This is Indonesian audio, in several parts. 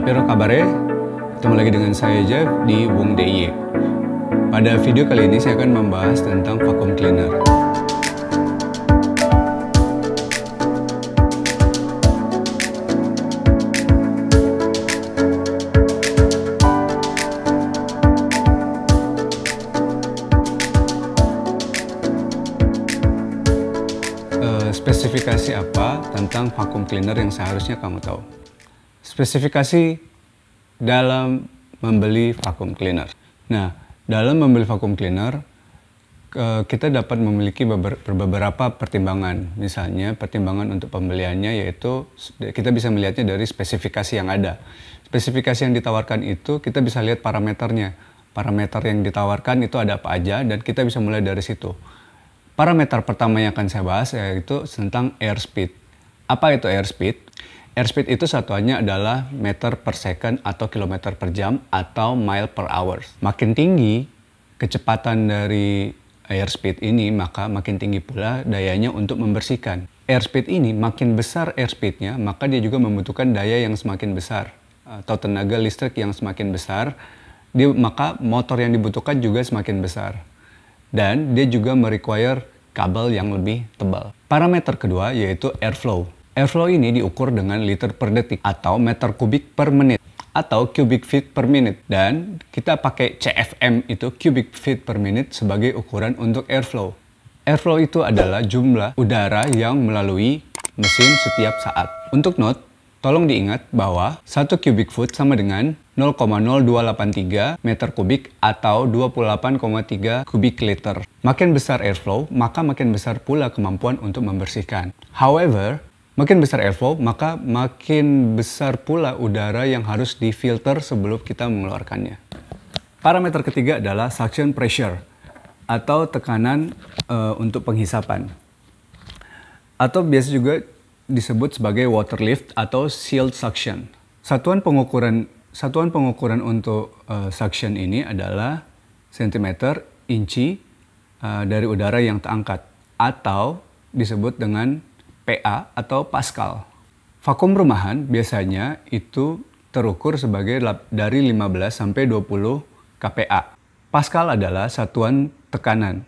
Apero kabare? Ketemu lagi dengan saya Jeff di Wong DIY. Pada video kali ini saya akan membahas tentang vacuum cleaner. Spesifikasi apa tentang vacuum cleaner yang seharusnya kamu tahu? Spesifikasi dalam membeli vacuum cleaner. Nah, dalam membeli vacuum cleaner, kita dapat memiliki beberapa pertimbangan. Misalnya, pertimbangan untuk pembeliannya yaitu kita bisa melihatnya dari spesifikasi yang ada. Spesifikasi yang ditawarkan itu kita bisa lihat parameternya. Parameter yang ditawarkan itu ada apa aja dan kita bisa mulai dari situ. Parameter pertama yang akan saya bahas yaitu tentang airspeed. Apa itu airspeed? Airspeed itu satuannya adalah meter per second atau kilometer per jam atau mile per hour. Makin tinggi kecepatan dari airspeed ini, maka makin tinggi pula dayanya untuk membersihkan. Airspeed ini makin besar airspeednya, maka dia juga membutuhkan daya yang semakin besar atau tenaga listrik yang semakin besar. Maka motor yang dibutuhkan juga semakin besar. Dan dia juga merequire kabel yang lebih tebal. Parameter kedua yaitu airflow. Airflow ini diukur dengan liter per detik atau meter kubik per menit atau cubic feet per minute. Dan kita pakai CFM itu cubic feet per minute sebagai ukuran untuk airflow. Airflow itu adalah jumlah udara yang melalui mesin setiap saat. Untuk note, tolong diingat bahwa 1 cubic foot sama dengan 0,0283 meter kubik atau 28,3 kubik liter. Makin besar airflow, maka makin besar pula kemampuan untuk membersihkan. However, makin besar airflow, maka makin besar pula udara yang harus difilter sebelum kita mengeluarkannya. Parameter ketiga adalah suction pressure atau tekanan untuk penghisapan. Atau biasa juga disebut sebagai water lift atau sealed suction. Satuan pengukuran untuk suction ini adalah sentimeter, inci dari udara yang terangkat atau disebut dengan PA atau Pascal. Vakum rumahan biasanya itu terukur sebagai dari 15 sampai 20 kPa. Pascal adalah satuan tekanan.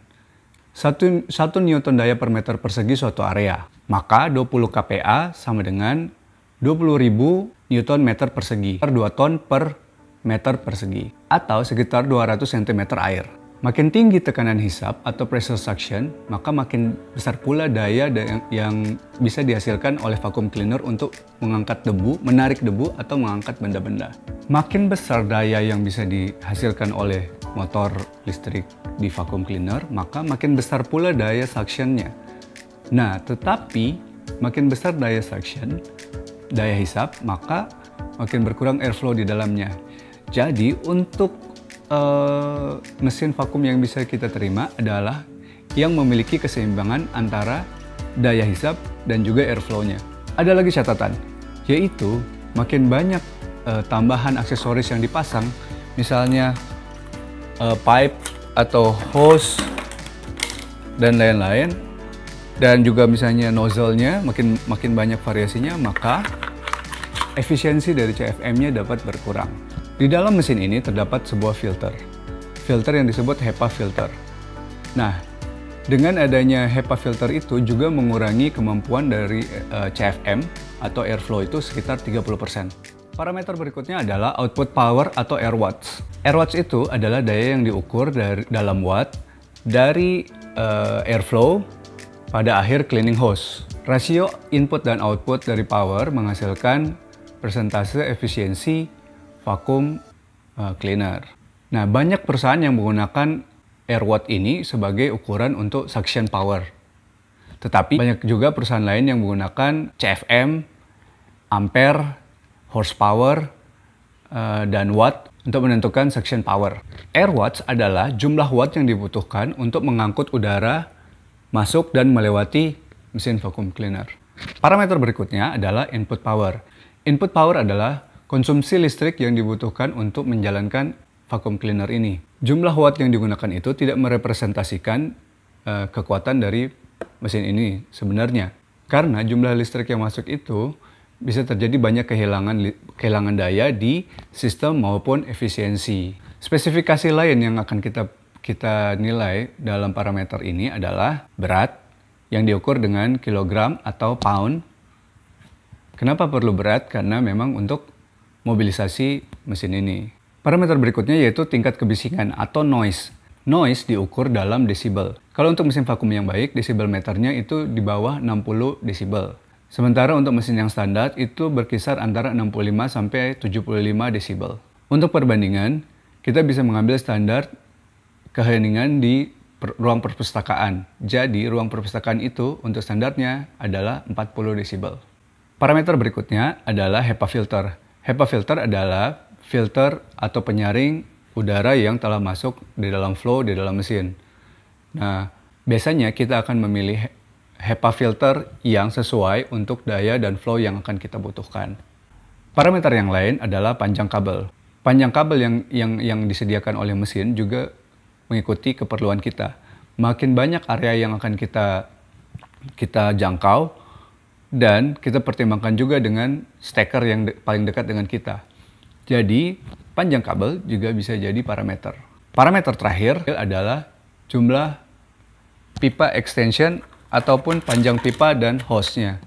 1 Newton daya per meter persegi suatu area. Maka 20 kPa sama dengan 20.000 Newton meter persegi per 2 ton per meter persegi atau sekitar 200 cm air. Makin tinggi tekanan hisap atau pressure suction, maka makin besar pula daya yang bisa dihasilkan oleh vacuum cleaner untuk mengangkat debu, menarik debu atau mengangkat benda-benda. Makin besar daya yang bisa dihasilkan oleh motor listrik di vacuum cleaner, maka makin besar pula daya suctionnya. Nah, tetapi makin besar daya suction, daya hisap, maka makin berkurang airflow di dalamnya. Jadi untuk mesin vakum yang bisa kita terima adalah yang memiliki keseimbangan antara daya hisap dan juga airflow-nya. Ada lagi catatan, yaitu makin banyak tambahan aksesoris yang dipasang, misalnya pipe atau hose dan lain-lain, dan juga misalnya nozzle-nya makin banyak variasinya, maka efisiensi dari CFM-nya dapat berkurang. Di dalam mesin ini terdapat sebuah filter yang disebut HEPA filter. Nah, dengan adanya HEPA filter itu juga mengurangi kemampuan dari CFM atau airflow itu sekitar 30%. Parameter berikutnya adalah output power atau air watts. Air watts itu adalah daya yang diukur dalam watt dari airflow pada akhir cleaning hose. Rasio input dan output dari power menghasilkan persentase efisiensi vacuum cleaner. Nah, banyak perusahaan yang menggunakan air watt ini sebagai ukuran untuk suction power. Tetapi banyak juga perusahaan lain yang menggunakan CFM, ampere, horsepower, dan watt untuk menentukan suction power. Air watts adalah jumlah watt yang dibutuhkan untuk mengangkut udara masuk dan melewati mesin vacuum cleaner. Parameter berikutnya adalah input power. Input power adalah konsumsi listrik yang dibutuhkan untuk menjalankan vacuum cleaner ini. Jumlah watt yang digunakan itu tidak merepresentasikan kekuatan dari mesin ini sebenarnya. Karena jumlah listrik yang masuk itu bisa terjadi banyak kehilangan daya di sistem maupun efisiensi. Spesifikasi lain yang akan kita nilai dalam parameter ini adalah berat yang diukur dengan kilogram atau pound. Kenapa perlu berat? Karena memang untuk mobilisasi mesin ini. Parameter berikutnya yaitu tingkat kebisingan atau noise. Noise diukur dalam desibel. Kalau untuk mesin vakum yang baik, desibel meternya itu di bawah 60 desibel. Sementara untuk mesin yang standar itu berkisar antara 65 sampai 75 desibel. Untuk perbandingan, kita bisa mengambil standar keheningan di ruang perpustakaan. Jadi, ruang perpustakaan itu untuk standarnya adalah 40 desibel. Parameter berikutnya adalah HEPA filter. HEPA filter adalah filter atau penyaring udara yang telah masuk di dalam flow di dalam mesin. Nah, biasanya kita akan memilih HEPA filter yang sesuai untuk daya dan flow yang akan kita butuhkan. Parameter yang lain adalah panjang kabel. Panjang kabel yang disediakan oleh mesin juga mengikuti keperluan kita. Makin banyak area yang akan kita jangkau, dan kita pertimbangkan juga dengan steker yang paling dekat dengan kita. Jadi, panjang kabel juga bisa jadi parameter. Parameter terakhir adalah jumlah pipa extension ataupun panjang pipa dan hose-nya.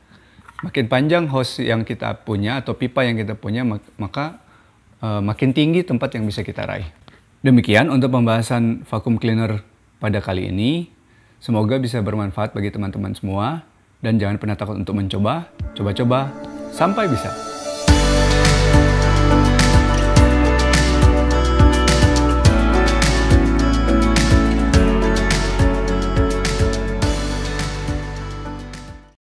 Makin panjang hose yang kita punya atau pipa yang kita punya, maka makin tinggi tempat yang bisa kita raih. Demikian untuk pembahasan vacuum cleaner pada kali ini. Semoga bisa bermanfaat bagi teman-teman semua. Dan jangan pernah takut untuk mencoba, coba-coba, sampai bisa.